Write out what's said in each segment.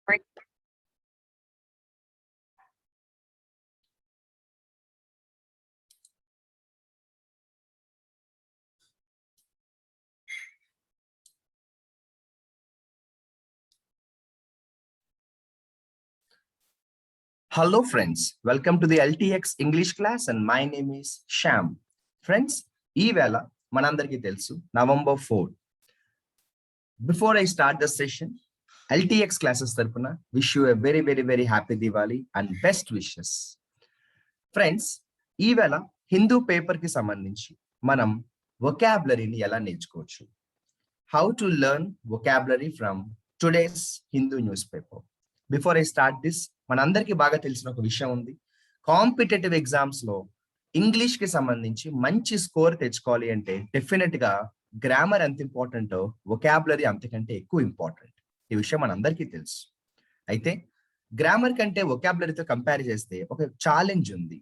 Hello friends, welcome to the LTX English class and my name is Sham. Friends, ee vela manandariki telusu November 4. Before I start the session, LTX classes tarpuna wish you a very happy Diwali and best wishes. Friends, ee vela Hindu paper ki sambandhinchi manam vocabulary ni ela నేర్చుకోవచ్చు. How to learn vocabulary from today's Hindu newspaper. Before I start this, మనందరికీ బాగా తెలిసిన ఒక విషయం ఉంది. Competitive exams లో English కి సంబంధించి మంచి స్కోర్ తెచ్చుకోవాలి అంటే డెఫినెట్ గా గ్రామర్ ఎంత ఇంపార్టెంట్, వొకాబులరీ అంతకంటే ఎక్కువ ఇంపార్టెంట్. ఈ విషయం మనందరికీ తెలుసు. అయితే గ్రామర్ కంటే వొకాబులరీతో కంపేర్ చేస్తే ఒక ఛాలెంజ్ ఉంది.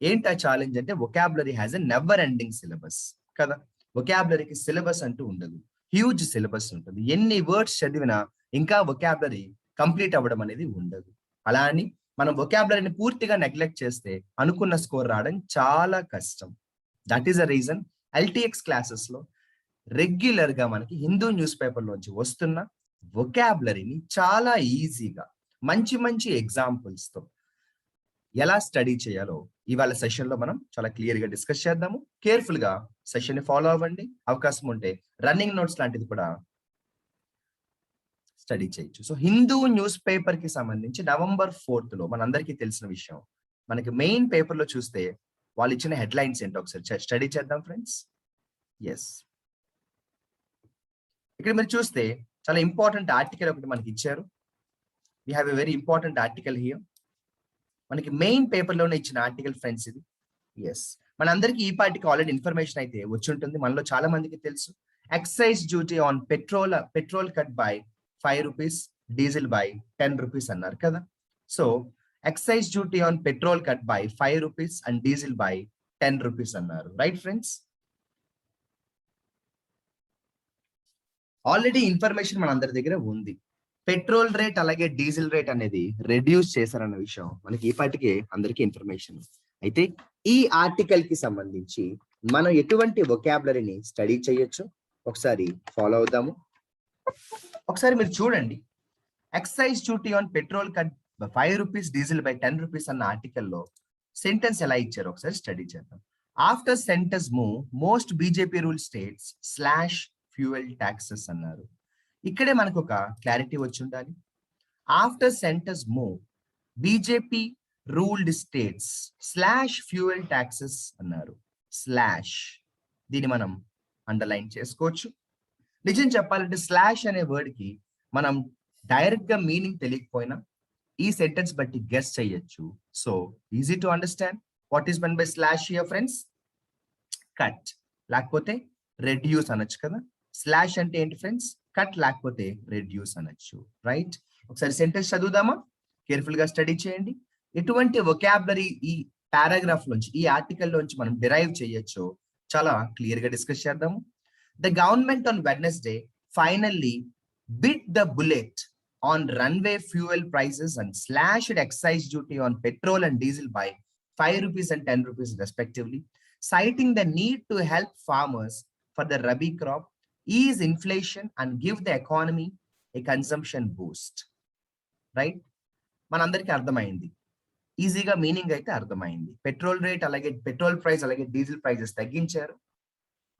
ఏంటి ఆ ఛాలెంజ్ అంటే vocabulary has a never ending syllabus కదా. వొకాబులరీకి సిలబస్ అంటూ ఉండదు, హ్యూజ్ సిలబస్ ఉంటుంది. ఎన్ని వర్డ్స్ చదివినా ఇంకా వొకాబులరీ కంప్లీట్ అవ్వడం అనేది ఉండదు. అలా అని మనం వొకాబులరీని పూర్తిగా నెగ్లెక్ట్ చేస్తే అనుకున్న స్కోర్ రావడం చాలా కష్టం. That is a reason LTX classes లో రెగ్యులర్ గా మనకి హిందూ న్యూస్ పేపర్ లోంచి వస్తున్న వొకాబులరీని చాలా ఈజీగా మంచి ఎగ్జాంపుల్స్ తో ఎలా స్టడీ చేయాలో ఇవాళ సెషన్ లో మనం చాలా క్లియర్ గా డిస్కస్ చేద్దాము. కేర్ఫుల్ గా సెషన్ ని ఫాలో అవ్వండి. అవకాశం ఉంటే రన్నింగ్ నోట్స్ లాంటిది కూడా స్టడీ చేయొచ్చు. సో హిందూ న్యూస్ పేపర్ కి సంబంధించి November 4 లో మనందరికీ తెలిసిన విషయం, మనకి మెయిన్ పేపర్ లో చూస్తే వాళ్ళు ఇచ్చిన హెడ్లైన్స్ ఏంటో ఒకసారి స్టడీ చేద్దాం ఫ్రెండ్స్. ఎస్, ఇక్కడ మీరు చూస్తే చాలా ఇంపార్టెంట్ ఆర్టికల్ ఒకటి మనకి ఇచ్చారు. We have a very important article here. మనకి మెయిన్ పేపర్ లోనే ఇచ్చిన ఆర్టికల్ ఫ్రెండ్స్ ఇది. ఎస్, మనందరికీ ఈ పార్టీకి ఆల్రెడీ ఇన్ఫర్మేషన్ అయితే వచ్చి ఉంటుంది. మనలో చాలా మందికి తెలుసు, excise duty on petrol cut by 5 rupees, diesel by 10 rupees అన్నారు కదా. So excise duty on petrol cut by 5 rupees and diesel by 10 rupees అన్నారు. రైట్ ఫ్రెండ్స్, ఆల్రెడీ ఇన్ఫర్మేషన్ మన అందరి దగ్గర ఉంది. పెట్రోల్ రేట్ అలాగే డీజిల్ రేట్ అనేది రెడ్యూస్ చేశారన్న విషయం మనకి ఈ పాటికే అందరికీ ఇన్ఫర్మేషన్. అయితే ఈ ఆర్టికల్ కి సంబంధించి మనం ఎటువంటి వొకాబులరీని స్టడీ చేయొచ్చు ఒకసారి ఫాలో అవుదాము. ఒకసారి మీరు చూడండి, excise duty on petrol cut 5 rupees, diesel by 10 rupees అన్న ఆర్టికల్లో సెంటెన్స్ ఎలా ఇచ్చారో ఒకసారి స్టడీ చేద్దాం. After sentence move most BJP rule states slash fuel taxes అన్నారు. ఇక్కడే మనకు ఒక క్లారిటీ వచ్చి ఉండాలి. After sentence move BJP ruled states slash fuel taxes అన్నారు. స్లాష్, దీన్ని మనం అండర్లైన్ చేసుకోవచ్చు. నిజం చెప్పాలంటే స్లాష్ అనే వర్డ్ కి మనం డైరెక్ట్ గా మీనింగ్ తెలియకపోయినా ఈ సెంటెన్స్ బట్టి గెస్ చేయొచ్చు. So easy to understand what is men by slash here friends. Cut లేకపోతే రెడ్యూస్ అనొచ్చు కదా. స్లాష్ అంటే ఏంటి ఫ్రెండ్స్, కట్ లేకపోతే రెడ్యూస్ అనొచ్చు. రైట్, ఒకసారి సెంటెన్స్ చదువుదామా, కేర్ఫుల్ గా స్టడీ చేయండి. ఎటువంటి వొకాబులరీ ఈ పారాగ్రాఫ్ నుంచి, ఈ ఆర్టికల్ లోంచి మనం డిరైవ్ చేయొచ్చో చాలా క్లియర్ గా డిస్కస్ చేద్దాము. The government on Wednesday finally bit the bullet on runaway fuel prices and slashed excise duty on petrol and diesel by 5 rupees and 10 rupees respectively, citing the need to help farmers for the Rabi crop, ease inflation and give the economy a consumption boost. Right? మనందరికీ అర్థమైంది, ఈజీగా meaning అయితే అర్థమైంది. Petrol rate అలాగే petrol price అలాగే diesel prices తగ్గించారు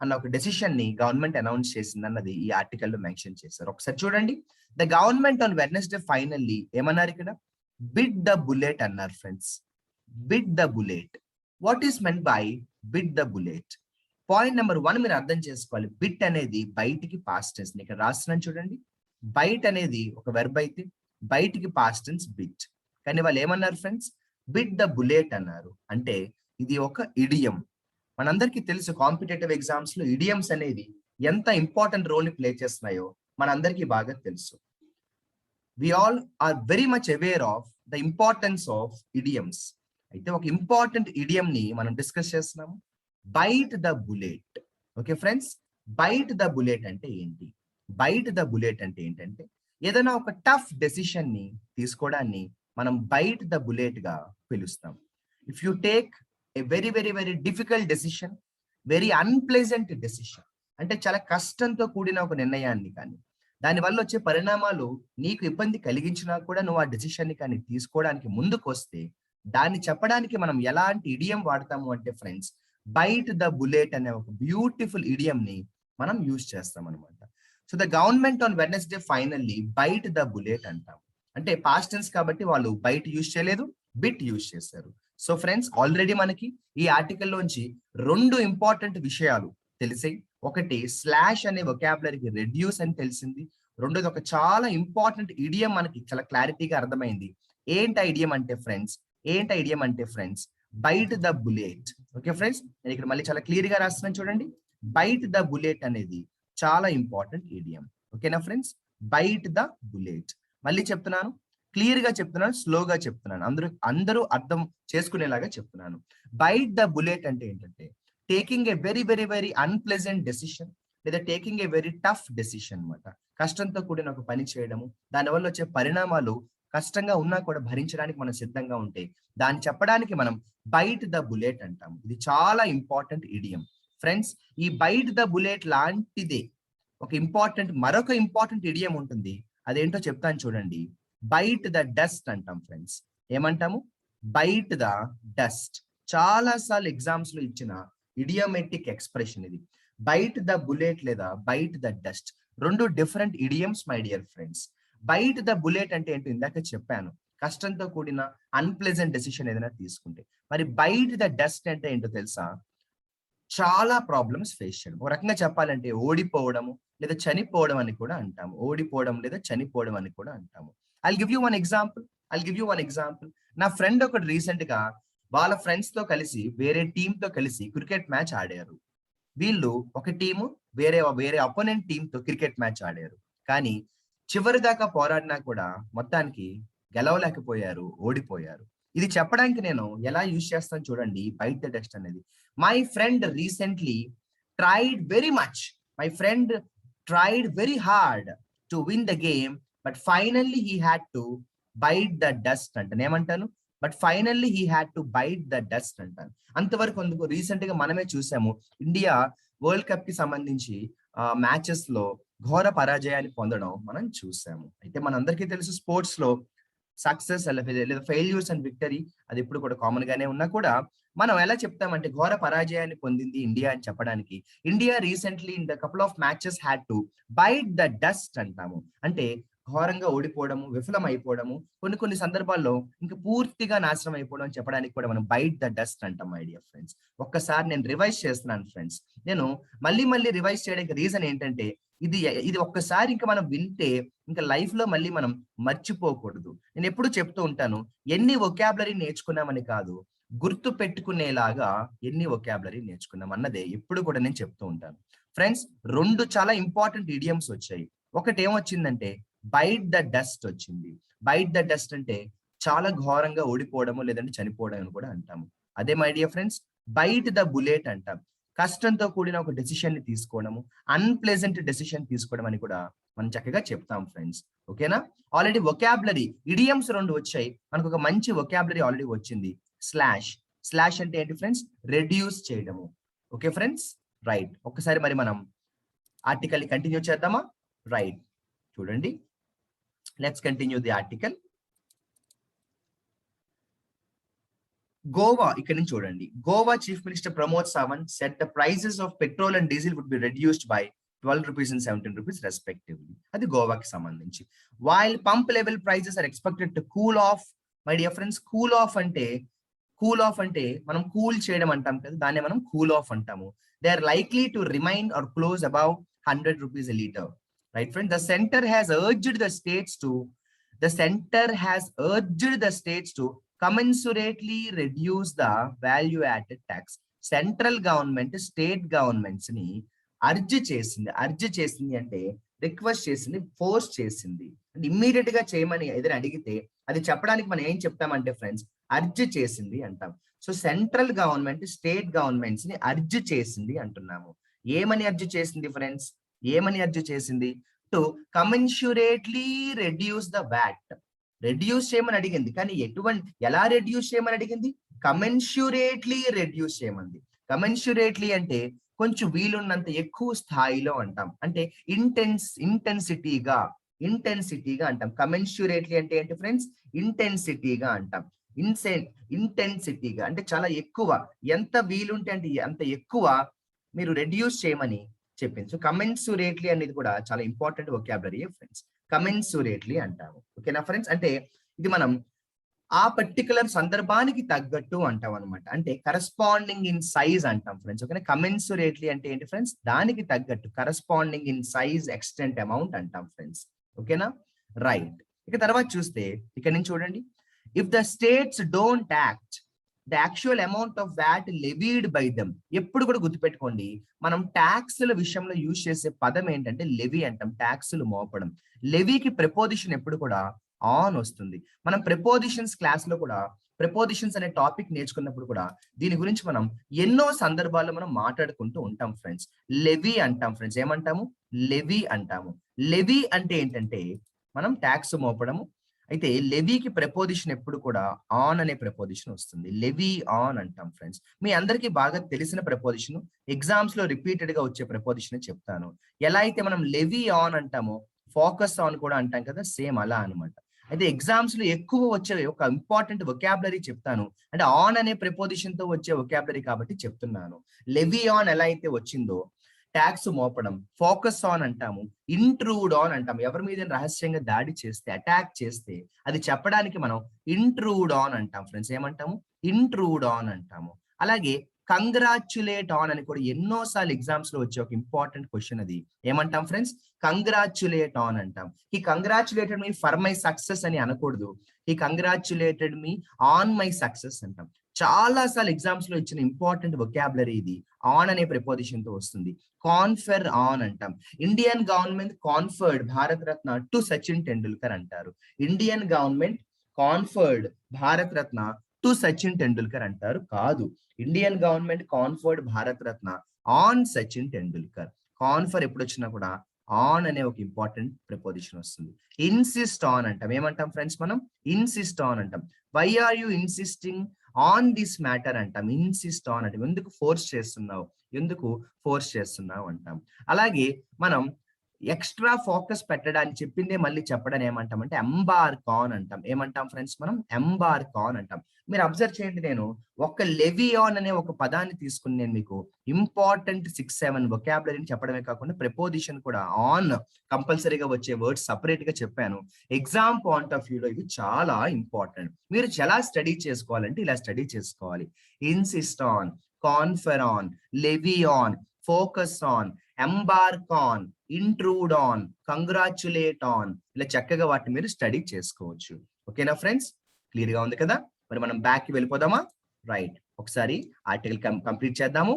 అన్న ఒక డెసిషన్ ని గవర్నమెంట్ అనౌన్స్ చేసింది అన్నది ఈ ఆర్టికల్లో మెన్షన్ చేశారు. ఒకసారి చూడండి, the government on Wednesday finally ఏమన్నారు ఇక్కడ, బిట్ ద బుల్లెట్ అన్నారు friends. Bit the bullet, what is men by bit the bullet? Point number 1 మీరు అర్థం చేసుకోవాలి. బిట్ అనేది బయటికి పాస్ట్ టెన్స్. ఇక్కడ రాస్తున్నాను చూడండి, బైట్ అనేది ఒక వెర్బ్ అయితే బయటికి పాస్ట్ టెన్స్ బిట్. కానీ వాళ్ళు ఏమన్నారు ఫ్రెండ్స్, బిట్ ద బుల్లెట్ అన్నారు. అంటే ఇది ఒక ఇడియం. మనందరికీ తెలుసు కాంపిటేటివ్ ఎగ్జామ్స్ లో ఇడియమ్స్ అనేది ఎంత ఇంపార్టెంట్ రోల్ ని ప్లే చేస్తున్నాయో మనందరికీ బాగా తెలుసు. We all are very much aware of the importance of idioms. అయితే ఒక ఇంపార్టెంట్ ఇడియం ని మనం డిస్కస్ చేస్తున్నాము, bite the bullet. Okay friends, bite the bullet అంటే ఏంటి? బైట్ ద బుల్లెట్ అంటే ఏంటంటే ఏదైనా ఒక టఫ్ డెసిషన్ ని తీసుకోవడాన్ని మనం బైట్ ద బుల్లెట్ గా పిలుస్తాం. If you take a very very very difficult decision, very unpleasant decision, అంటే చాలా కష్టంతో కూడిన ఒక నిర్ణయాన్ని కానీ దానివల్ల వచ్చే పరిణామాలు నీకు ఇబ్బంది కలిగించినా కూడా నువ్వు ఆ డెసిషన్ ని కానీ తీసుకోవడానికి ముందుకు వస్తే దాన్ని చెప్పడానికి మనం ఎలాంటి ఇడియం వాడతాము అంటే ఫ్రెండ్స్, బైట్ ద బుల్లెట్ అనే ఒక బ్యూటిఫుల్ ఇడియం ని మనం యూజ్ చేస్తాం అనమాట. So the government on Wednesday finally byte the bullet అంటాం. అంటే పాస్ట్ టెన్స్ కాబట్టి వాళ్ళు బైట్ యూజ్ చేయలేదు, బిట్ యూజ్ చేశారు. సో ఫ్రెండ్స్, ఆల్రెడీ మనకి ఈ ఆర్టికల్ లోంచి 2 ఇంపార్టెంట్ విషయాలు తెలిసాయి. ఒకటి స్లాష్ అనే వొకాబులరీకి రెడ్యూస్ అని తెలిసింది. రెండోది ఒక చాలా ఇంపార్టెంట్ ఇడియం మనకి చాలా క్లారిటీగా అర్థమైంది. ఏంటి ఐడియం అంటే friends, bite the bullet. Okay friends, నేను ఇక్కడ మళ్ళీ చాలా క్లియర్ గా రాస్తున్నాను చూడండి. బైట్ ద బుల్లెట్ అనేది చాలా ఇంపార్టెంట్ ఇడియం. ఓకేనా ఫ్రెండ్స్, బైట్ ద బుల్లెట్. మళ్ళీ చెప్తున్నాను, క్లియర్ గా చెప్తున్నాను, స్లోగా చెప్తున్నాను, అందరూ అర్థం చేసుకునేలాగా చెప్తున్నాను. బైట్ ద బుల్లెట్ అంటే ఏంటంటే taking a very very very unpleasant decision లేదా taking a very tough decision అనమాట. కష్టంతో కూడిన ఒక పని చేయడము, దానివల్ల వచ్చే పరిణామాలు కష్టంగా ఉన్నా కూడా భరించడానికి మనం సిద్ధంగా ఉంటే దాన్ని చెప్పడానికి మనం బైట్ ద బుల్లెట్ అంటాము. ఇది చాలా ఇంపార్టెంట్ ఇడియం ఫ్రెండ్స్. ఈ బైట్ ద బుల్లెట్ లాంటిదే మరొక ఇంపార్టెంట్ ఇడియం ఉంటుంది. అదేంటో చెప్తాను చూడండి. బైట్ ద డస్ట్ అంటాం ఫ్రెండ్స్. ఏమంటాము? Byte the dust. చాలా సార్లు ఎగ్జామ్స్ లో ఇచ్చిన ఇడియోమెటిక్ ఎక్స్ప్రెషన్ ఇది. బైట్ ద బుల్లెట్ లేదా byte the dust 2 different idioms my dear friends. Bite the bullet అంటే ఏంటో ఇందాక చెప్పాను, కష్టంతో కూడిన అన్ప్లెజెంట్ డెసిషన్ ఏదైనా తీసుకుంటే. మరి బైట్ ద డస్ట్ అంటే ఏంటో తెలుసా? చాలా ప్రాబ్లమ్స్ ఫేస్ చేయడం. ఒక రకంగా చెప్పాలంటే ఓడిపోవడము లేదా చనిపోవడం అని కూడా అంటాము. ఓడిపోవడం లేదా చనిపోవడం అని కూడా అంటాము. I'll give you one example. నా ఫ్రెండ్ ఒకటి రీసెంట్ గా వాళ్ళ ఫ్రెండ్స్ తో కలిసి వేరే టీమ్ తో కలిసి క్రికెట్ మ్యాచ్ ఆడారు. వీళ్ళు ఒక టీము వేరే అపోనెంట్ టీమ్ తో క్రికెట్ మ్యాచ్ ఆడారు. కానీ చివరి దాకా పోరాడినా కూడా మొత్తానికి గెలవలేకపోయారు, ఓడిపోయారు. ఇది చెప్పడానికి నేను ఎలా యూజ్ చేస్తాను చూడండి బైట్ ద డస్ట్ అనేది. My friend recently tried very much. My friend tried very hard to win the game but finally he had to bite the dust అంటాను. ఏమంటాను? But finally he had to bite the dust అంటాను. అంతవరకు recent గా మనమే చూసాము, India world cup కి సంబంధించి matches లో ఘోర పరాజయాన్ని పొందడం మనం చూసాము. అయితే మనందరికీ తెలుసు, స్పోర్ట్స్ లో సక్సెస్ లేదా ఫెయిల్యూర్స్ అండ్ విక్టరీ అది ఇప్పుడు కూడా కామన్ గానే ఉన్నా కూడా మనం ఎలా చెప్తామంటే ఘోర పరాజయాన్ని పొందింది ఇండియా అని చెప్పడానికి India recently in the couple of matches had to bite the dust అంటాము. అంటే ఘోరంగా ఓడిపోవడము, విఫలం అయిపోవడము, కొన్ని సందర్భాల్లో ఇంకా పూర్తిగా నాశనం అయిపోవడం చెప్పడానికి కూడా మనం బైట్ ద డస్ట్ అంటాం మై డియర్ ఫ్రెండ్స్. ఒక్కసారి నేను రివైజ్ చేస్తున్నాను ఫ్రెండ్స్. నేను మళ్ళీ రివైజ్ చేయడానికి రీజన్ ఏంటంటే ఇది ఒక్కసారి ఇంకా మనం వింటే ఇంకా లైఫ్ లో మళ్ళీ మనం మర్చిపోకూడదు. నేను ఎప్పుడు చెప్తూ ఉంటాను, ఎన్ని వొకాబులరీ నేర్చుకున్నామని కాదు, గుర్తు పెట్టుకునేలాగా ఎన్ని వొకాబులరీ నేర్చుకున్నాం అన్నదే ఎప్పుడు కూడా నేను చెప్తూ ఉంటాను ఫ్రెండ్స్. 2 చాలా ఇంపార్టెంట్ ఇడియమ్స్ వచ్చాయి. ఒకటి ఏమొచ్చిందంటే బైట్ ద డస్ట్ వచ్చింది. బైట్ ద డస్ట్ అంటే చాలా ఘోరంగా ఓడిపోవడము లేదంటే చనిపోవడం అని కూడా అంటాము. అదే my dear friends, bite the bullet అంటాం. కష్టంతో కూడిన ఒక డెసిషన్ ని తీసుకోవడము, అన్ప్లెజెంట్ డెసిషన్ తీసుకోవడం అని కూడా మనం చక్కగా చెప్తాం ఫ్రెండ్స్. ఓకేనా? ఆల్రెడీ వొకాబులరీ ఇడియమ్స్ 2 వచ్చాయి. మనకు ఒక మంచి వొకాబులరీ ఆల్రెడీ వచ్చింది. స్లాష్ అంటే ఏంటి ఫ్రెండ్స్? రెడ్యూస్ చేయడము. Okay friends, right. ఒక్కసారి మరి మనం ఆర్టికల్ ని కంటిన్యూ చేద్దామా? రైట్, చూడండి, let's continue the article. Goa, ఇక్కడ నుంచి చూడండి. Goa chief minister Pramod Sawant set the prices of petrol and diesel would be reduced by 12 rupees and 17 rupees respectively. అది గోవాకి సంబంధించి. While pump level prices are expected to cool off. My dear friends, cool off అంటే మనం cool చేయడం అంటాం కదా, దాన్ని మనం కూల్ ఆఫ్ అంటాము. They are likely to remain or close above 100 rupees a liter. Right friend, the center has urged the states to commensurately reduce the value added tax. Central government state governments ని urge చేసింది అంటే request చేసింది, force చేసింది. అంటే immediate గా చేయమని ఏదైనా అడిగితే అది చెప్పడానికి మనం ఏం చెప్తామంటే ఫ్రెండ్స్, అర్జ్ చేసింది అంటాం. So central government state governments ని అర్జ్ చేసింది అంటున్నాము. ఏమని అర్జ్ చేసింది friends? To commensurately reduce the VAT. Reduce చేయమని అడిగింది, కానీ ఎలా రెడ్యూస్ చేయమని అడిగింది? కమెన్సురేట్లీ రెడ్యూస్ చేయమంది. కమెన్సురేట్లీ అంటే కొంచెం వీలున్నంత ఎక్కువ స్థాయిలో అంటాం, అంటే ఇంటెన్సిటీగా అంటాం. కమెన్సురేట్లీ అంటే ఏంటి ఫ్రెండ్స్? ఇంటెన్సిటీగా అంటాం. ఇంటెన్సిటీగా అంటే చాలా ఎక్కువ, ఎంత వీలుంటే అంటే అంత ఎక్కువ మీరు రెడ్యూస్ చేయమని చెప్పింది. సో కమెన్సురేట్లీ అనేది కూడా చాలా ఇంపార్టెంట్ వొకాబులరీ ఫ్రెండ్స్. కమెన్సురేట్లీ అంటాము. ఓకేనా ఫ్రెండ్స్? అంటే ఇది మనం ఆ పర్టికులర్ సందర్భానికి తగ్గట్టు అంటాం అనమాట. అంటే కరస్పాండింగ్ ఇన్ సైజ్ అంటాం ఫ్రెండ్స్. ఓకేనా? కమెన్సురేట్లీ అంటే ఏంటి ఫ్రెండ్స్? దానికి తగ్గట్టు, corresponding in size, extent, amount అంటాం ఫ్రెండ్స్. ఓకేనా? రైట్. ఇక తర్వాత చూస్తే ఇక్కడ నుంచి చూడండి, if the states don't act the actual amount of VAT levied by them. ఎప్పుడు కూడా గుర్తుపెట్టుకోండి, మనం ట్యాక్స్ల విషయంలో యూజ్ చేసే పదం ఏంటంటే లెవీ అంటాం. ట్యాక్స్లు మోపడం. లెవీకి ప్రిపోజిషన్ ఎప్పుడు కూడా ఆన్ వస్తుంది. మనం ప్రిపోజిషన్స్ క్లాస్ లో కూడా ప్రిపోజిషన్స్ అనే టాపిక్ నేర్చుకున్నప్పుడు కూడా దీని గురించి మనం ఎన్నో సందర్భాల్లో మనం మాట్లాడుకుంటూ ఉంటాం ఫ్రెండ్స్. లెవీ అంటాం ఫ్రెండ్స్. ఏమంటాము? లెవీ అంటాము. లెవీ అంటే ఏంటంటే మనం ట్యాక్స్ మోపడము. అయితే లెవీకి ప్రిపోజిషన్ ఎప్పుడు కూడా ఆన్ అనే ప్రిపోజిషన్ వస్తుంది. లెవీ ఆన్ అంటాం ఫ్రెండ్స్. మీ అందరికీ బాగా తెలిసిన ప్రిపోజిషన్, ఎగ్జామ్స్ లో రిపీటెడ్ గా వచ్చే ప్రిపోజిషన్ చెప్తాను. ఎలా అయితే మనం లెవీ ఆన్ అంటామో ఫోకస్ ఆన్ కూడా అంటాం కదా, సేమ్ అలా అనమాట. అయితే ఎగ్జామ్స్ లో ఎక్కువ వచ్చే ఒక ఇంపార్టెంట్ వొకాబులరీ చెప్తాను, అంటే ఆన్ అనే ప్రిపోజిషన్ తో వచ్చే వొకాబులరీ కాబట్టి చెప్తున్నాను. లెవీ ఆన్ ఎలా అయితే వచ్చిందో, ట్యాక్స్ మోపడం, ఫోకస్ ఆన్ అంటాము, ఇంట్రూడ్ ఆన్ అంటాము. ఎవరి మీద రహస్యంగా దాడి చేస్తే, అటాక్ చేస్తే అది చెప్పడానికి మనం ఇంట్రూడ్ ఆన్ అంటాం ఫ్రెండ్స్. ఏమంటాము? ఇంట్రూడ్ ఆన్ అంటాము. అలాగే కంగ్రాచ్యులేట్ ఆన్ అని కూడా ఎన్నోసార్లు ఎగ్జామ్స్ లో వచ్చే ఒక ఇంపార్టెంట్ క్వశ్చన్. అది ఏమంటాం ఫ్రెండ్స్? కంగ్రాచ్యులేట్ ఆన్ అంటాం. ఈ కంగ్రాచ్యులేటెడ్ మీ ఫర్ మై సక్సెస్ అని అనకూడదు, ఈ కంగ్రాచ్యులేటెడ్ మీ ఆన్ మై సక్సెస్ అంటాం. చాలా సార్లు ఎగ్జామ్స్ లో ఇచ్చిన ఇంపార్టెంట్ వొకాబులరీ ఇది. ఆన్ అనే ప్రిపోజిషన్ తో వస్తుంది. కాన్ఫర్ ఆన్ అంటాం. Indian government conferred Bharat Ratna to Sachin Tendulkar అంటారు. Indian government conferred Bharat Ratna to Sachin Tendulkar అంటారు. కాదు, Indian government conferred Bharat Ratna on Sachin Tendulkar. Confer ఎప్పుడు వచ్చినా కూడా ఆన్ అనే ఒక ఇంపార్టెంట్ ప్రిపోజిషన్ వస్తుంది. ఇన్సిస్ట్ ఆన్ అంటాం. ఏమంటాం ఫ్రెండ్స్? మనం ఇన్సిస్ట్ ఆన్ అంటాం. Why are you insisting on this matter అంటాం. ఇన్సిస్ట్ ఆన్ అంటే ఎందుకు ఫోర్స్ చేస్తున్నావు, ఎందుకు ఫోర్స్ చేస్తున్నావు అంటాం. అలాగే మనం ఎక్స్ట్రా ఫోకస్ పెట్టడానికి చెప్పిందే మళ్ళీ చెప్పడం ఏమంటాం అంటే ఎంబార్క్ ఆన్ అంటాం. ఏమంటాం ఫ్రెండ్స్? మనం ఎంబార్క్ ఆన్ అంటాం. మీరు అబ్జర్వ్ చేయండి, నేను ఒక లెవీ ఆన్ అనే ఒక పదాన్ని తీసుకుని నేను మీకు ఇంపార్టెంట్ 6-7 వొకాబులరీని చెప్పడమే కాకుండా ప్రిపోజిషన్ కూడా ఆన్ కంపల్సరీగా వచ్చే వర్డ్స్ సపరేట్ గా చెప్పాను. ఎగ్జామ్ పాయింట్ ఆఫ్ వ్యూలో ఇది చాలా ఇంపార్టెంట్. మీరు ఎలా స్టడీ చేసుకోవాలంటే ఇలా స్టడీ చేసుకోవాలి. Insist on, confer on, levy on, focus on, embark on, intrude on, congratulate on, ఇలా చక్కగా వాటిని మీరు స్టడీ చేసుకోవచ్చు. ఓకేనా ఫ్రెండ్స్? క్లియర్ గా ఉంది కదా? మరి మనం బ్యాక్ కి వెళ్ళిపోదామా? రైట్. ఒకసారి ఆర్టికల్ కంప్లీట్ చేద్దాము,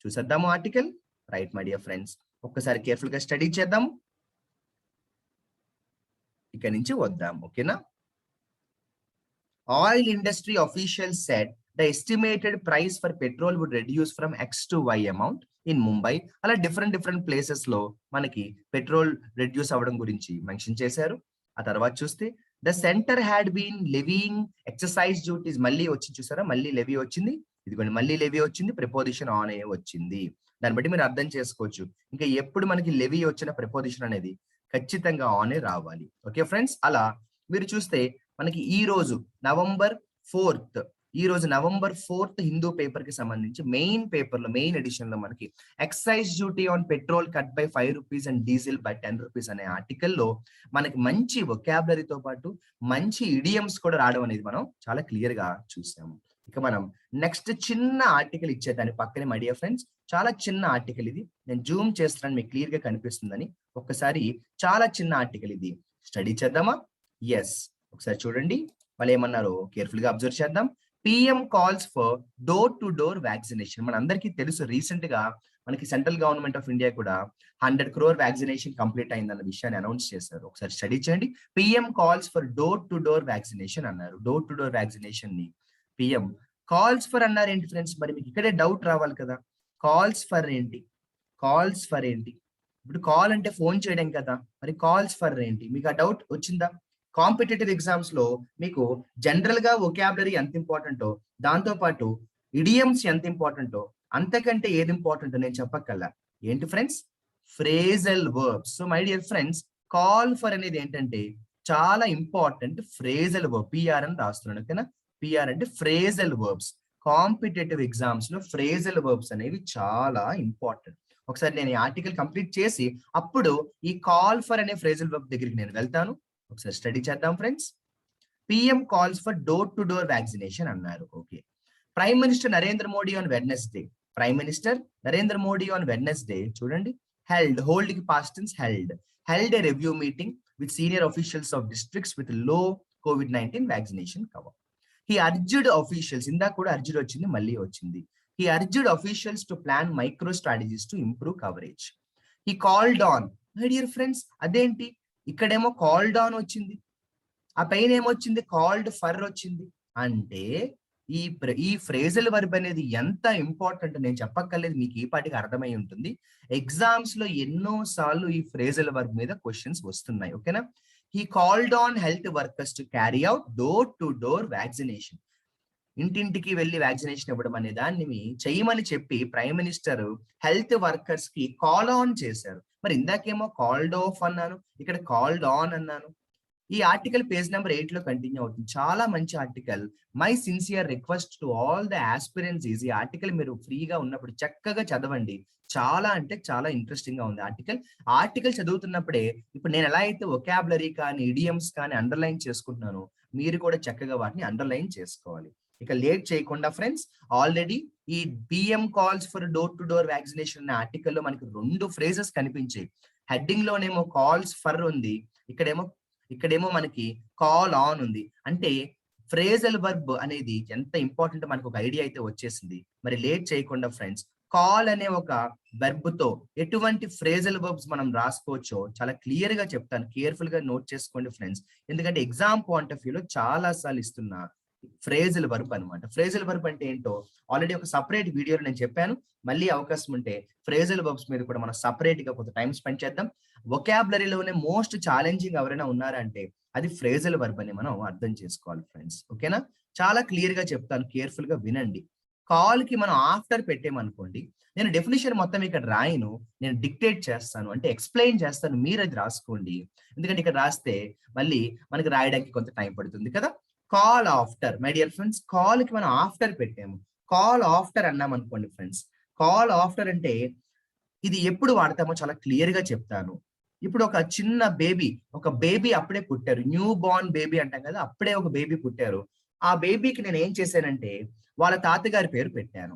చూసేద్దాము article. Right my dear friends, ఒక్కసారి కేర్ఫుల్ గా స్టడీ చేద్దాం. ఇక్కడ నుంచి వద్దాం. ఓకేనా? Oil industry official said the estimated price for petrol would reduce from X to Y amount in Mumbai. అలా డిఫరెంట్ ప్లేసెస్ లో మనకి పెట్రోల్ రెడ్యూస్ అవ్వడం గురించి మెన్షన్ చేశారు. ఆ తర్వాత చూస్తే the centre had been levying exercise duties. మళ్ళీ వచ్చి చూసారా, మళ్ళీ లెవీ వచ్చింది. ఇదిగోండి మళ్ళీ లెవీ వచ్చింది, ప్రిపోజిషన్ ఆన్ అయ్యే వచ్చింది. దాన్ని బట్టి మీరు అర్థం చేసుకోవచ్చు, ఇంకా ఎప్పుడు మనకి లెవీ వచ్చిన ప్రిపోజిషన్ అనేది ఖచ్చితంగా ఆనే రావాలి. Okay friends? అలా మీరు చూస్తే మనకి ఈ రోజు నవంబర్ 4th హిందూ పేపర్ కి సంబంధించి మెయిన్ పేపర్ లో, మెయిన్ ఎడిషన్ లో మనకి excise duty on petrol cut by 5 rupees and diesel by 10 rupees అనే ఆర్టికల్లో మనకి మంచి వొకాబులరీతో పాటు మంచి ఇడియమ్స్ కూడా రావడం అనేది మనం చాలా క్లియర్ గా చూసాము. ఇక మనం నెక్స్ట్ చిన్న ఆర్టికల్ ఇచ్చేదాన్ని పక్కనే మై డియర్ ఫ్రెండ్స్, చాలా చిన్న ఆర్టికల్ ఇది. నేను జూమ్ చేస్తున్నాను, మీకు క్లియర్ గా కనిపిస్తుందని. ఒక్కసారి చాలా చిన్న ఆర్టికల్ ఇది, స్టడీ చేద్దామా? ఎస్, ఒకసారి చూడండి వాళ్ళు ఏమన్నారో కేర్ఫుల్ గా అబ్జర్వ్ చేద్దాం. PM calls for door to door vaccination. మన అందరికీ తెలుసు, రీసెంట్ గా మనకి సెంట్రల్ గవర్నమెంట్ ఆఫ్ ఇండియా కూడా 100 crore వ్యాక్సినేషన్ కంప్లీట్ అయిందన్న విషయాన్ని అనౌన్స్ చేశారు. ఒకసారి స్టడీ చేయండి. PM calls for door to door vaccination అన్నారు. డోర్ టు డోర్ వ్యాక్సినేషన్ ని పిఎం కాల్స్ ఫర్ అన్నారు. ఏంటి ఫ్రెండ్స్? మరి మీకు ఇక్కడే డౌట్ రావాలి కదా, కాల్స్ ఫర్ ఏంటి, కాల్స్ ఫర్ ఏంటి? ఇప్పుడు కాల్ అంటే ఫోన్ చేయడం కదా, మరి కాల్స్ ఫర్ ఏంటి? మీకు ఆ డౌట్ వచ్చిందా? కాంపిటేటివ్ ఎగ్జామ్స్ లో మీకు జనరల్ గా వొకాబులరీ ఎంత ఇంపార్టెంటో, దాంతో పాటు ఇడియమ్స్ ఎంత ఇంపార్టెంటో, అంతకంటే ఏది ఇంపార్టెంటో నేను చెప్పక్కల్లా. ఏంటి friends? Phrasal verbs. So my dear friends, call for అనేది ఏంటంటే చాలా ఇంపార్టెంట్ ఫ్రేజల్ వర్బ్. పిఆర్ అని రాస్తున్నాను, ఓకేనా? పిఆర్ అంటే ఫ్రేజల్ వర్బ్స్. కాంపిటేటివ్ ఎగ్జామ్స్ లో ఫ్రేజల్ వర్బ్స్ అనేవి చాలా ఇంపార్టెంట్. ఒకసారి నేను ఈ ఆర్టికల్ కంప్లీట్ చేసి అప్పుడు ఈ కాల్ ఫర్ అనే ఫ్రేజల్ వర్బ్ దగ్గరికి నేను వెళ్తాను. ఒకసారి స్టడీ చేద్దాం friends. PM calls for door to door vaccination అన్నారు. Okay. Prime minister Narendra Modi on Wednesday. Prime minister Narendra Modi on Wednesday చూడండి, హోల్డ్ కి past tense held a review meeting with senior officials of districts with low COVID-19 vaccination cover. He urged officials, ఇందాక కూడా urged వచ్చింది, మళ్ళీ వచ్చింది. He urged officials to plan micro strategies to improve coverage. He called on, my dear friends, అదేంటి ఇక్కడేమో called on వచ్చింది, ఆ పైన ఏమొచ్చింది, కాల్డ్ ఫర్ వచ్చింది. అంటే ఈ ఫ్రేజల్ వర్బ్ అనేది ఎంత ఇంపార్టెంట్ నేను చెప్పక్కర్లేదు, మీకు ఈ పాటికి అర్థమై ఉంటుంది. ఎగ్జామ్స్ లో ఎన్నో సార్లు ఈ ఫ్రేజల్ వర్బ్ మీద క్వశ్చన్స్ వస్తున్నాయి, ఓకేనా? He called on health workers to carry out door to door vaccination. ఇంటింటికి వెళ్ళి వ్యాక్సినేషన్ ఇవ్వడం అనే దాన్ని చేయమని చెప్పి ప్రైమ్ మినిస్టర్ హెల్త్ వర్కర్స్ కి కాల్ ఆన్ చేశారు. మరి ఇందాకేమో కాల్డ్ ఆఫ్ అన్నాను, ఇక్కడ కాల్డ్ ఆన్ అన్నాను. ఈ ఆర్టికల్ పేజ్ నెంబర్ 8 లో కంటిన్యూ అవుతుంది. చాలా మంచి article. My sincere request to all the aspirants is, ఈ ఆర్టికల్ మీరు ఫ్రీగా ఉన్నప్పుడు చక్కగా చదవండి. చాలా అంటే చాలా ఇంట్రెస్టింగ్ గా ఉంది ఆర్టికల్. ఆర్టికల్ చదువుతున్నప్పుడే ఇప్పుడు నేను ఎలా అయితే వొకాబులరీ కానీ ఇడియమ్స్ కానీ అండర్లైన్ చేసుకుంటున్నానో, మీరు కూడా చక్కగా వాటిని అండర్లైన్ చేసుకోవాలి. ఇక లేట్ చేయకుండా ఫ్రెండ్స్, ఆల్రెడీ ఈ PM calls for door to door vaccination అనే ఆర్టికల్లో మనకి 2 ఫ్రేజెస్ కనిపించాయి. హెడ్డింగ్ లోనేమో కాల్స్ ఫర్ ఉంది, ఇక్కడేమో మనకి కాల్ ఆన్ ఉంది. అంటే ఫ్రేజల్ వర్బ్ అనేది ఎంత ఇంపార్టెంట్ మనకు ఒక ఐడియా అయితే వచ్చేసింది. మరి లేట్ చేయకుండా ఫ్రెండ్స్, కాల్ అనే ఒక వెర్బ్ తో ఎటువంటి ఫ్రేజల్ వర్బ్స్ మనం రాసుకోవచ్చో చాలా క్లియర్ గా చెప్తాను. కేర్ఫుల్ గా నోట్ చేసుకోండి ఫ్రెండ్స్, ఎందుకంటే ఎగ్జామ్ పాయింట్ ఆఫ్ వ్యూలో చాలా సార్లు ఇస్తున్నా ఫ్రేజల్ వర్బ్ అనమాట. ఫ్రేజల్ వర్బ్ అంటే ఏంటో ఆల్రెడీ ఒక సపరేట్ వీడియోలో నేను చెప్పాను. మళ్ళీ అవకాశం ఉంటే ఫ్రేజల్ వర్బ్స్ మీద కూడా మనం సపరేట్ గా కొంత టైం స్పెండ్ చేద్దాం. వొకాబులరీలోనే మోస్ట్ ఛాలెంజింగ్ ఎవరైనా ఉన్నారంటే అది ఫ్రేజల్ వర్బ్ అని మనం అర్థం చేసుకోవాలి ఫ్రెండ్స్, ఓకేనా? చాలా క్లియర్ గా చెప్తాను, కేర్ఫుల్ గా వినండి. కాల్ కి మనం ఆఫ్టర్ పెట్టామనుకోండి, నేను డెఫినేషన్ మొత్తం ఇక్కడ రాయను, నేను డిక్టేట్ చేస్తాను, అంటే ఎక్స్ప్లెయిన్ చేస్తాను, మీరు అది రాసుకోండి. ఎందుకంటే ఇక్కడ రాస్తే మళ్ళీ మనకి రాయడానికి కొంత టైం పడుతుంది కదా. Call after, my dear friends, call కి మనం ఆఫ్టర్ పెట్టాము. కాల్ ఆఫ్టర్ అన్నాం అనుకోండి ఫ్రెండ్స్, కాల్ ఆఫ్టర్ అంటే ఇది ఎప్పుడు వాడతామో చాలా క్లియర్ గా చెప్తాను. ఇప్పుడు ఒక చిన్న ఒక బేబీ అప్పుడే పుట్టారు, న్యూ బోర్న్ బేబీ అంటాం కదా, అప్పుడే ఒక బేబీ పుట్టారు. ఆ బేబీకి నేను ఏం చేశానంటే వాళ్ళ తాతగారి పేరు పెట్టాను.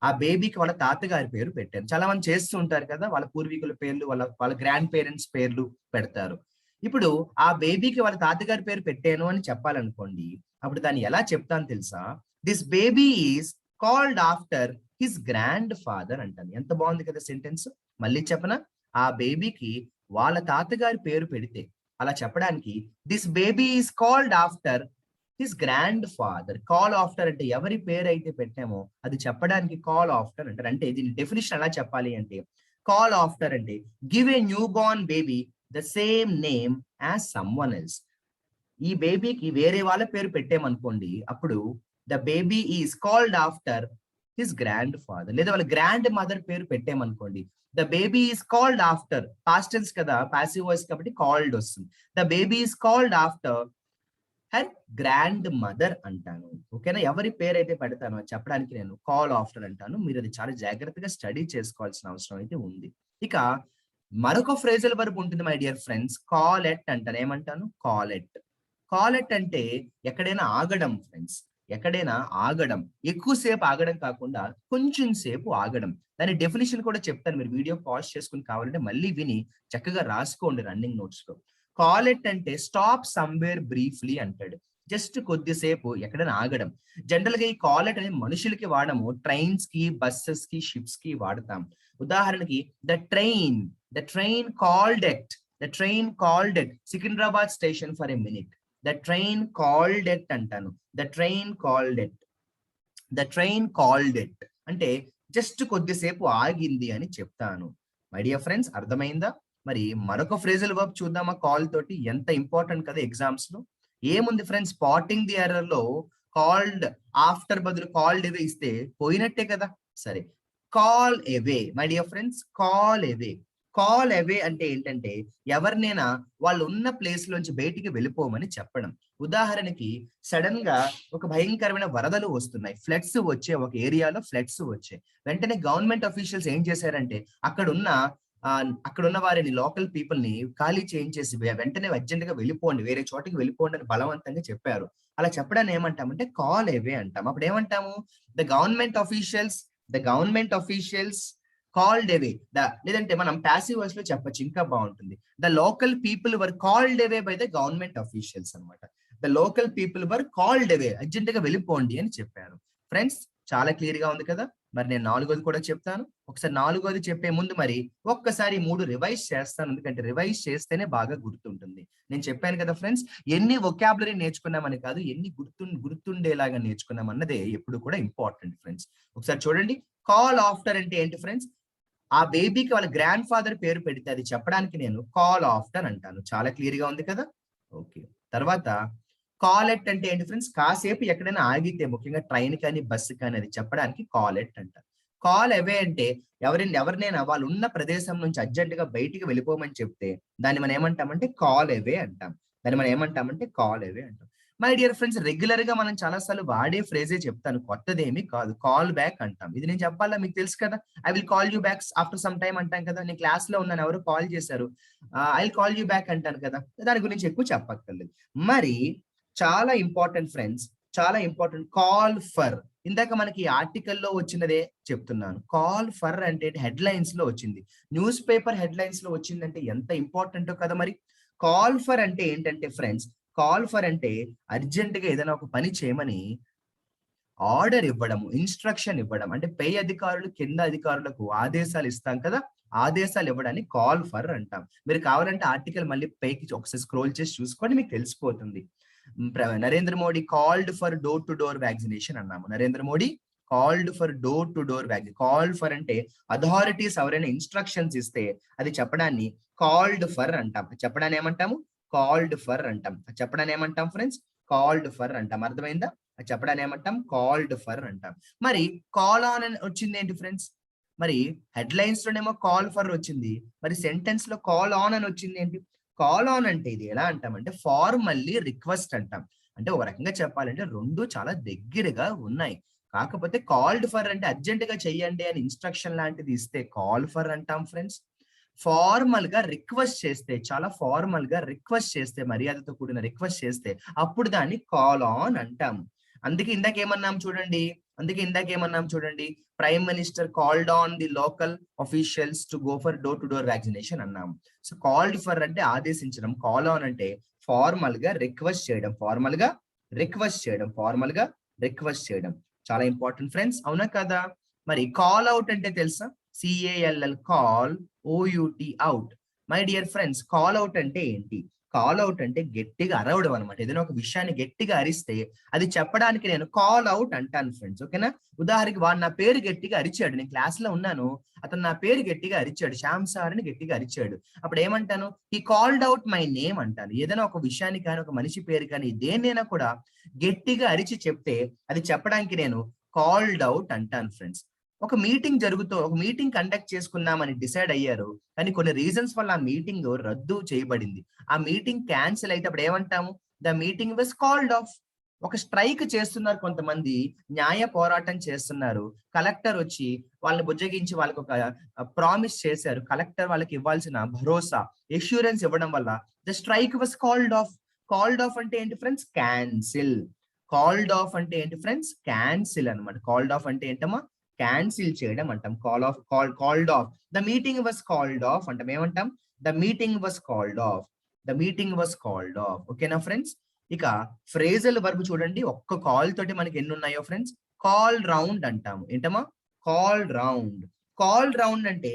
ఆ బేబీకి వాళ్ళ తాతగారి పేరు పెట్టాను. చాలా మంది చేస్తూ ఉంటారు కదా, వాళ్ళ పూర్వీకుల పేర్లు, వాళ్ళ గ్రాండ్ పేరెంట్స్ పేర్లు పెడతారు. ఇప్పుడు ఆ బేబీకి వాళ్ళ తాతగారి పేరు పెట్టాను అని చెప్పాలనుకోండి, అప్పుడు దాన్ని ఎలా చెప్తాను తెలుసా? This baby is called after his grand father అంటాను. ఎంత బాగుంది కదా సెంటెన్స్. మళ్ళీ చెప్పనా? ఆ బేబీకి వాళ్ళ తాతగారి పేరు పెడితే అలా చెప్పడానికి this baby is called after his grand father. Call after అంటే ఎవరి పేరు అయితే పెట్టామో అది చెప్పడానికి కాల్ ఆఫ్టర్ అంటారు. అంటే దీని డెఫినేషన్ ఎలా చెప్పాలి అంటే, కాల్ ఆఫ్టర్ అంటే give a newborn baby the same name as someone else. ఈ బేబీకి వేరే వాళ్ళ పేరు పెట్టామనుకోండి, అప్పుడు the baby is called after his grandfather. లేదా వాళ్ళ గ్రాండ్ మదర్ పేరు పెట్టామనుకోండి, the baby is called after, past tense కదా, పాసివ్ వాయిస్ కాబట్టి కాల్డ్ వస్తుంది. The baby is called after her grandmother అంటాను, ఓకేనా? ఎవరి పేరు అయితే పెడతానో చెప్పడానికి నేను కాల్ ఆఫ్టర్ అంటాను. మీరు అది చాలా జాగ్రత్తగా స్టడీ చేసుకోవాల్సిన అవసరం అయితే ఉంది. ఇక మరొక ఫ్రేజల్ వర్బ్ ఉంటుంది my dear friends, call at అంటాను. ఏమంటాను? Call at. కాల్ ఎట్ అంటే ఎక్కడైనా ఆగడం ఫ్రెండ్స్, ఎక్కడైనా ఆగడం, ఎక్కువసేపు ఆగడం కాకుండా కొంచెం సేపు ఆగడం. దాని డెఫినేషన్ కూడా చెప్తాను, మీరు వీడియో పాజ్ చేసుకుని కావాలంటే మళ్ళీ విని చక్కగా రాసుకోండి రన్నింగ్ నోట్స్ లో. కాల్ ఎట్ అంటే స్టాప్ సమ్వేర్ బ్రీఫ్లీ అంటాడు. జస్ట్ కొద్దిసేపు ఎక్కడైనా ఆగడం. జనరల్ గా ఈ కాల్ ఎట్ అనేది మనుషులకి వాడము, ట్రైన్స్ కి, బస్సెస్ కి, షిప్స్ కి వాడతాం. ఉదాహరణకి the train called at Secunderabad station for a minute. The train called at అంటాను. ద ట్రైన్ కాల్డ్ ఎట్ అంటే జస్ట్ కొద్దిసేపు ఆగింది అని చెప్తాను. మై డియర్ ఫ్రెండ్స్, అర్థమైందా? మరి మరొక ఫ్రేజల్ వర్బ్ చూద్దామా కాల్ తోటి, ఎంత ఇంపార్టెంట్ కదా ఎగ్జామ్స్ లో. ఏముంది ఫ్రెండ్స్, స్పాటింగ్ ది ఎర్రర్ లో కాల్డ్ ఆఫ్టర్ బదులు కాల్డ్ అవే ఇస్తే పోయినట్టే కదా. సరే, call away my dear friends, call away. Call away అంటే ఏంటంటే ఎవరినైనా వాళ్ళు ఉన్న ప్లేస్ లోంచి బయటికి వెళ్ళిపోమని చెప్పడం. ఉదాహరణకి సడన్ గా ఒక భయంకరమైన వరదలు వస్తున్నాయి, ఫ్లడ్స్ వచ్చే, ఒక ఏరియాలో ఫ్లడ్స్ వచ్చాయి. వెంటనే గవర్నమెంట్ అఫీషియల్స్ ఏం చేశారంటే అక్కడ ఉన్న వారిని, లోకల్ పీపుల్ ని ఖాళీ చేయించేసి వెంటనే అర్జెంట్ గా వెళ్ళిపోండి, వేరే చోటికి వెళ్ళిపోండి అని బలవంతంగా చెప్పారు. అలా చెప్పడాన్ని ఏమంటామంటే కాల్ అవే అంటాం. అప్పుడు ఏమంటాము, the government officials the government officials called away. లేదంటే మనం ప్యాసివ్ వాయిస్ లో చెప్పొచ్చు, ఇంకా బాగుంటుంది. The local people were called away by the government officials అన్నమాట. The local people were called away, urgent గా వెళ్ళిపోండి అని చెప్పారు. ఫ్రెండ్స్, చాలా క్లియర్ గా ఉంది కదా. మరి నేను నాలుగోది కూడా చెప్తాను. ఒకసారి నాలుగోది చెప్పే ముందు మరి ఒక్కసారి 3 రివైజ్ చేస్తాను, ఎందుకంటే రివైజ్ చేస్తేనే బాగా గుర్తుంటుంది. నేను చెప్పాను కదా ఫ్రెండ్స్, ఎన్ని వొకాబులరీ నేర్చుకున్నామని కాదు, ఎన్ని గుర్తుండేలాగా నేర్చుకున్నాం అన్నదే ఎప్పుడు కూడా ఇంపార్టెంట్ ఫ్రెండ్స్. ఒకసారి చూడండి, కాల్ ఆఫ్టర్ అంటే ఏంటి ఫ్రెండ్స్, ఆ బేబీకి వాళ్ళ గ్రాండ్ ఫాదర్ పేరు పెడితే అది చెప్పడానికి నేను కాల్ ఆఫ్టర్ అంటాను. చాలా క్లియర్ గా ఉంది కదా. ఓకే, తర్వాత కాల్ ఎట్ అంటే ఏంటి ఫ్రెండ్స్, కాసేపు ఎక్కడైనా ఆగితే, ముఖ్యంగా ట్రైన్ కానీ బస్సు కానీ, అది చెప్పడానికి కాల్ ఎట్ అంటారు. కాల్ అవే అంటే ఎవరినైనా వాళ్ళు ఉన్న ప్రదేశం నుంచి అర్జెంట్ గా బయటికి వెళ్ళిపోమని చెప్తే దాన్ని మనం ఏమంటామంటే కాల్ అవే అంటాం. కాల్ అవే అంటాం. మై డియర్ ఫ్రెండ్స్, రెగ్యులర్ గా మనం చాలా సార్లు వాడే ఫ్రేజే చెప్తాను, కొత్తదేమీ కాదు. కాల్ బ్యాక్ అంటాం. ఇది నేను చెప్పాలా, మీకు తెలుసు కదా. I will call you back after some time అంటాం కదా. నేను క్లాస్ లో ఉన్నాను, ఎవరు కాల్ చేశారు, I will call you back అంటాను కదా. దాని గురించి ఎక్కువ చెప్పక్కర్లేదు. మరి చాలా ఇంపార్టెంట్ ఫ్రెండ్స్, చాలా ఇంపార్టెంట్, కాల్ ఫర్. ఇందాక మనకి ఆర్టికల్లో వచ్చినదే చెప్తున్నాను. కాల్ ఫర్ అంటే హెడ్ లైన్స్ లో వచ్చింది, న్యూస్ పేపర్ హెడ్ లైన్స్ లో వచ్చిందంటే ఎంత ఇంపార్టెంటో కదా. మరి కాల్ ఫర్ అంటే ఏంటంటే ఫ్రెండ్స్, కాల్ ఫర్ అంటే అర్జెంట్ గా ఏదైనా ఒక పని చేయమని ఆర్డర్ ఇవ్వడము, ఇన్స్ట్రక్షన్ ఇవ్వడం. అంటే పై అధికారులు కింద అధికారులకు ఆదేశాలు ఇస్తాం కదా, ఆదేశాలు ఇవ్వడాన్ని కాల్ ఫర్ అంటాం. మీరు కావాలంటే ఆర్టికల్ మళ్ళీ పైకి ఒకసారి స్క్రోల్ చేసి చూసుకోండి, మీకు తెలిసిపోతుంది. Narendra Modi called for door to door vaccination అన్నాము. Narendra Modi called for door to door vaccine. Call for అంటే అథారిటీస్ ఎవరైనా ఇన్స్ట్రక్షన్స్ ఇస్తే అది చెప్పడాన్ని కాల్డ్ ఫర్ అంటాం. చెప్పడాన్ని ఏమంటాము, కాల్డ్ ఫర్ అంటాం. చెప్పడాన్ని ఏమంటాం ఫ్రెండ్స్, కాల్డ్ ఫర్ అంటాం. అర్థమైందా? చెప్పడాన్ని ఏమంటాం, కాల్డ్ ఫర్ అంటాం. మరి కాల్ ఆన్ అని వచ్చింది ఏంటి ఫ్రెండ్స్, మరి హెడ్ లైన్స్ లోనేమో కాల్ ఫర్ వచ్చింది, మరి సెంటెన్స్ లో కాల్ ఆన్ అని వచ్చింది ఏంటి. కాల్ ఆన్ అంటే ఇది ఎలా అంటామంటే ఫార్మల్లీ రిక్వెస్ట్ అంటాం. అంటే ఒక రకంగా చెప్పాలంటే రెండు చాలా దగ్గరగా ఉన్నాయి. కాకపోతే కాల్డ్ ఫర్ అంటే అర్జెంట్ గా చెయ్యండి అని ఇన్స్ట్రక్షన్ లాంటిది ఇస్తే కాల్ ఫర్ అంటాం ఫ్రెండ్స్. ఫార్మల్ గా రిక్వెస్ట్ చేస్తే, చాలా ఫార్మల్ గా రిక్వెస్ట్ చేస్తే, మర్యాదతో కూడిన రిక్వెస్ట్ చేస్తే అప్పుడు దాన్ని కాల్ ఆన్ అంటాం. అందుకే ఇందాకేమన్నాం చూడండి, prime minister called on the local officials to go for door to door vaccination అన్నాం. సో కాల్డ్ ఫర్ అంటే ఆదేశించడం, కాల్ ఆన్ అంటే ఫార్మల్ గా రిక్వెస్ట్ చేయడం. చాలా ఇంపార్టెంట్ ఫ్రెండ్స్, అవునా కదా. మరి కాల్ అవుట్ అంటే తెలుసా, CALL, call, OUT, out. My dear friends, call out అంటే ఏంటి, కాల్ అవుట్ అంటే గట్టిగా అరవడం అనమాట. ఏదైనా ఒక విషయాన్ని గట్టిగా అరిస్తే అది చెప్పడానికి నేను కాల్ అవుట్ అంటాను ఫ్రెండ్స్. ఓకేనా. ఉదాహరణకి వాడు నా పేరు గట్టిగా అరిచాడు, నేను క్లాస్ లో ఉన్నాను, అతను నా పేరు గట్టిగా అరిచాడు, శ్యామ్ సార్ అని గట్టిగా అరిచాడు. అప్పుడు ఏమంటాను, he called out my name అంటాను. ఏదైనా ఒక విషయాన్ని కానీ, ఒక మనిషి పేరు కానీ, దేన్నైనా కూడా గట్టిగా అరిచి చెప్తే అది చెప్పడానికి నేను కాల్డ్ అవుట్ అంటాను ఫ్రెండ్స్. ఒక మీటింగ్ కండక్ట్ చేసుకుందామని డిసైడ్ అయ్యారు, కానీ కొన్ని రీజన్స్ వల్ల ఆ మీటింగ్ రద్దు చేయబడింది. ఆ మీటింగ్ క్యాన్సిల్ అయితే అప్పుడు ఏమంటాము, the meeting was called of. ఒక స్ట్రైక్ చేస్తున్నారు కొంతమంది, న్యాయ పోరాటం చేస్తున్నారు. కలెక్టర్ వచ్చి వాళ్ళని బుజ్జగించి వాళ్ళకి ఒక ప్రామిస్ చేశారు. కలెక్టర్ వాళ్ళకి ఇవ్వాల్సిన భరోసా, ఎష్యూరెన్స్ ఇవ్వడం వల్ల the strike was called of. Called off అంటే ఏంటి ఫ్రెండ్స్, క్యాన్సిల్. అనమాట. కాల్డ్ ఆఫ్ అంటే ఏంటమ్మా, క్యాన్సిల్ చేయడం అంటాం. Called of. The meeting was called of అంటాం. ఏమంటాం, the meeting was called of. ఓకేనా ఫ్రెండ్స్. ఇక ఫ్రేజల్ వర్బ్ చూడండి, ఒక్క కాల్ తోటి మనకి ఎన్ని ఉన్నాయో ఫ్రెండ్స్. కాల్ రౌండ్ అంటాము. ఏంటమ్మా, కాల్ రౌండ్ అంటే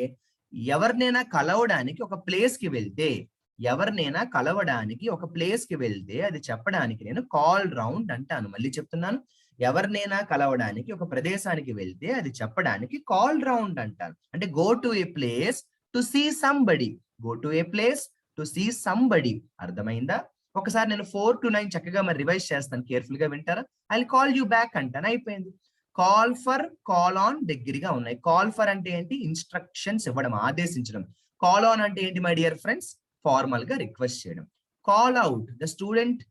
ఎవరినైనా కలవడానికి ఒక ప్లేస్ కి వెళ్తే అది చెప్పడానికి నేను కాల్ రౌండ్ అంటాను. మళ్ళీ చెప్తున్నాను, ఎవరినైనా కలవడానికి ఒక ప్రదేశానికి వెళ్తే అది చెప్పడానికి కాల్ రౌండ్ అంటారు. అంటే go to a place to see somebody, go to a place to see somebody. అర్థమైందా? ఒకసారి నేను 4 to 9 చక్కగా మరి రివైజ్ చేస్తాను, కేర్ఫుల్ గా వింటారా? ఐ కాల్ యూ బ్యాక్ అంటాను, అయిపోయింది. కాల్ ఫర్, కాల్ ఆన్ దగ్గరగా ఉన్నాయి. కాల్ ఫర్ అంటే ఏంటి? ఇన్స్ట్రక్షన్స్ ఇవ్వడం, ఆదేశించడం. కాల్ ఆన్ అంటే ఏంటి మై డియర్ ఫ్రెండ్స్? ఫార్మల్ గా రిక్వెస్ట్ చేయడం. Call out, the student,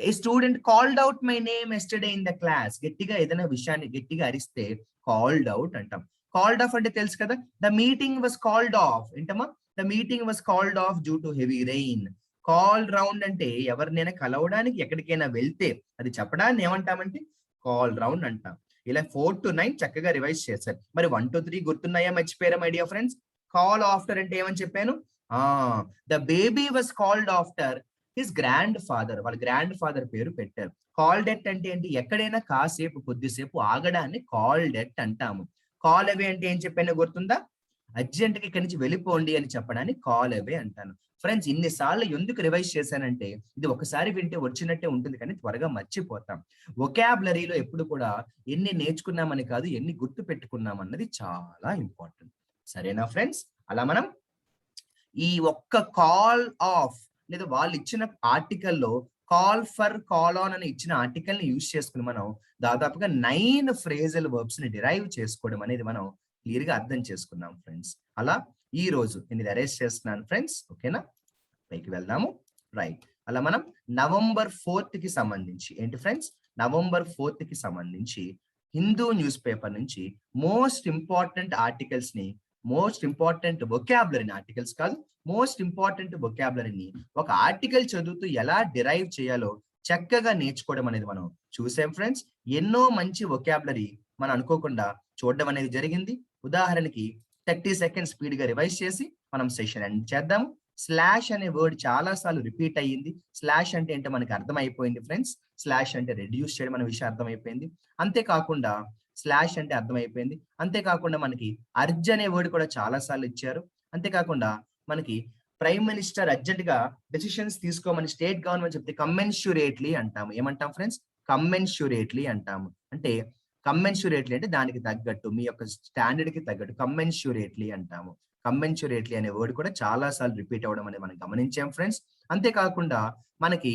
a student called out my name yesterday in the class. గట్టిగా ఏదైనా విషయాన్ని గట్టిగా అరిస్తే కాల్డ్ అవుట్ అంటాం. కాల్డ్ ఆఫ్ అంటే తెలుసు కదా, the meeting was called off. ఏంటమ్మా? The meeting was called off due to heavy rain. Call round అంటే ఎవరినైనా కలవడానికి ఎక్కడికైనా వెళ్తే అది చెప్పడాన్ని ఏమంటామంటే కాల్ రౌండ్ అంటాం. ఇలా 4 to 9 చక్కగా రివైజ్ చేశారు. మరి 1 to 3 గుర్తున్నాయా, మర్చిపోయారా my dear friends? Call after అంటే ఏమని చెప్పాను? The baby was called after his grand father. వాళ్ళ గ్రాండ్ ఫాదర్ పేరు పెట్టారు. కాల్ డెట్ అంటే ఏంటి? ఎక్కడైనా కాసేపు కొద్దిసేపు ఆగడాన్ని కాల్ డెట్ అంటాము. కాల్ అవే అంటే ఏం చెప్పానో గుర్తుందా? అర్జెంట్ గా ఇక్కడి నుంచి వెళ్ళిపోండి అని చెప్పడాన్ని కాల్ అవే అంటాను. ఫ్రెండ్స్, ఇన్నిసార్లు ఎందుకు రివైజ్ చేశానంటే ఇది ఒకసారి వింటే వచ్చినట్టే ఉంటుంది కానీ త్వరగా మర్చిపోతాం. వొకాబులరీలో ఎప్పుడు కూడా ఎన్ని నేర్చుకున్నామని కాదు, ఎన్ని గుర్తు పెట్టుకున్నాం అన్నది చాలా ఇంపార్టెంట్. సరేనా ఫ్రెండ్స్? అలా మనం ఈ ఒక్క కాల్ ఆఫ్ లేదా వాళ్ళు ఇచ్చిన ఆర్టికల్లో కాల్ ఫర్, కాల్ ఆన్ అని ఇచ్చిన ఆర్టికల్ ని యూజ్ చేసుకుని మనం దాదాపుగా 9 ఫ్రేజల్ వర్బ్స్ ని డిరైవ్ చేసుకోవడం అనేది మనం క్లియర్ గా అర్థం చేసుకున్నాం ఫ్రెండ్స్. అలా ఈ రోజు నేను ఇది అరేంజ్ చేస్తున్నాను ఫ్రెండ్స్. ఓకేనా? పైకి వెళ్దాము. రైట్. అలా మనం నవంబర్ 4th కి సంబంధించి ఏంటి ఫ్రెండ్స్? నవంబర్ 4th కి సంబంధించి హిందూ న్యూస్ పేపర్ నుంచి మోస్ట్ ఇంపార్టెంట్ ఆర్టికల్స్ ని, మోస్ట్ ఇంపార్టెంట్ వొకాబులరీ ఆర్టికల్స్ కాదు, మోస్ట్ ఇంపార్టెంట్ వొకాబులరీని ఒక ఆర్టికల్ చదువుతూ ఎలా డిరైవ్ చేయాలో చక్కగా నేర్చుకోవడం అనేది మనం చూసాం ఫ్రెండ్స్. ఎన్నో మంచి వొకాబులరీ మనం అనుకోకుండా చూడడం అనేది జరిగింది. ఉదాహరణకి 30 seconds స్పీడ్ గా రివైజ్ చేసి మనం సెషన్ ఎండ్ చేద్దాము. స్లాష్ అనే వర్డ్ చాలా సార్లు రిపీట్ అయ్యింది. స్లాష్ అంటే ఏంటో మనకి అర్థమైపోయింది ఫ్రెండ్స్. స్లాష్ అంటే రెడ్యూస్ చేయడం అనే విషయం అర్థమైపోయింది. అంతేకాకుండా స్లాష్ అంటే అర్థమైపోయింది. అంతేకాకుండా మనకి అర్జ్ అనే వర్డ్ కూడా చాలా సార్లు ఇచ్చారు. అంతేకాకుండా మనకి ప్రైమ్ మినిస్టర్ అర్జెంట్ గా డెసిషన్స్ తీసుకోమని స్టేట్ గవర్నమెంట్ చెప్తే కమ్మెన్స్యూరేట్లీ అంటాము. ఏమంటాం ఫ్రెండ్స్? కమ్మెన్స్యూరేట్లీ అంటాము. అంటే కమ్మెన్స్యూరేట్లీ అంటే దానికి తగ్గట్టు, మీ యొక్క స్టాండర్డ్ కి తగ్గట్టు కమ్మెన్స్యూరేట్లీ అంటాము. కమ్మెన్స్యూరేట్లీ అనే వర్డ్ కూడా చాలా సార్లు రిపీట్ అవ్వడం అనేది మనం గమనించాం ఫ్రెండ్స్. అంతేకాకుండా మనకి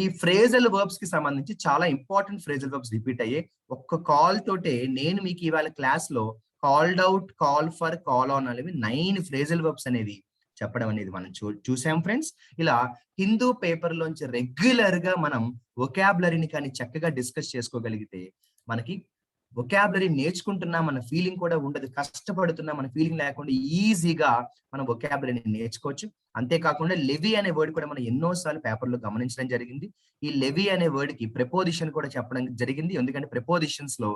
ఈ ఫ్రేజల్ వర్బ్స్ కి సంబంధించి చాలా ఇంపార్టెంట్ ఫ్రేజల్ వర్బ్స్ రిపీట్ అయ్యాయి. ఒక్క కాల్ తోటే నేను మీకు ఇవాళ క్లాస్ లో called out, call for, call on అనేవి 9 ఫ్రేజల్ వర్బ్స్ అనేవి చెప్పడం అనేది మనం చూసాం ఫ్రెండ్స్. ఇలా హిందూ పేపర్ లోంచి రెగ్యులర్ గా మనం వొకాబులరీని కానీ చక్కగా డిస్కస్ చేసుకోగలిగితే మనకి వొకాబులరీ నేర్చుకుంటున్నాం అన్న ఫీలింగ్ కూడా ఉండదు. కష్టపడుతున్నాం అన్న ఫీలింగ్ లేకుండా ఈజీగా మనం వొకాబులరీని నేర్చుకోవచ్చు. అంతేకాకుండా లెవీ అనే వర్డ్ కూడా మనం ఎన్నోసార్లు పేపర్లో గమనించడం జరిగింది. ఈ లెవీ అనే వర్డ్ కి ప్రిపోజిషన్ కూడా చెప్పడం జరిగింది. ఎందుకంటే ప్రిపోజిషన్స్ లో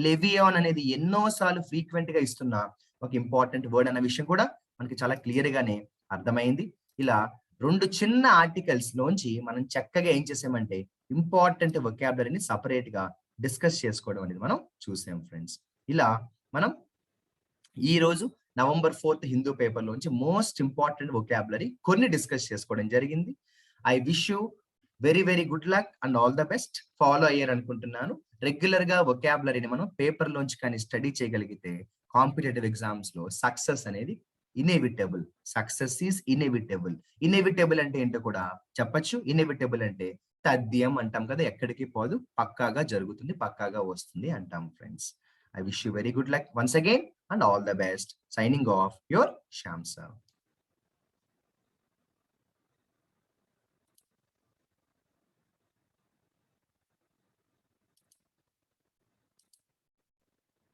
లెవీ ఆన్ అనేది ఎన్నోసార్లు ఫ్రీక్వెంట్ గా ఇస్తున్న ఒక ఇంపార్టెంట్ వర్డ్ అన్న విషయం కూడా మనకి చాలా క్లియర్ గానే అర్థమైంది. ఇలా 2 చిన్న ఆర్టికల్స్ లోంచి మనం చక్కగా ఏం చేసామంటే ఇంపార్టెంట్ వొకాబులరీని సపరేట్ గా డిస్కస్ చేసుకోవడం అనేది మనం చూసాం ఫ్రెండ్స్. ఇలా మనం ఈ రోజు నవంబర్ 4th హిందూ పేపర్ లోంచి మోస్ట్ ఇంపార్టెంట్ వొకాబులరీ కొన్ని డిస్కస్ చేసుకోవడం జరిగింది. I wish you very very good luck and all the best. Follow అయ్యారు అనుకుంటున్నాను. రెగ్యులర్ గా వొకాబులరీని మనం పేపర్ లోంచి కానీ స్టడీ చేయగలిగితే కాంపిటేటివ్ ఎగ్జామ్స్ లో సక్సెస్ అనేది inevitable. Success is inevitable. Inevitable అంటే ఏంటో కూడా చెప్పొచ్చు. ఇన్ఎవిటబుల్ అంటే తథ్యం అంటాం కదా, ఎక్కడికి పోదు, పక్కాగా జరుగుతుంది, పక్కాగా వస్తుంది అంటాం friends. I wish you very good luck once again and all the best. Signing off, your Shyam sir.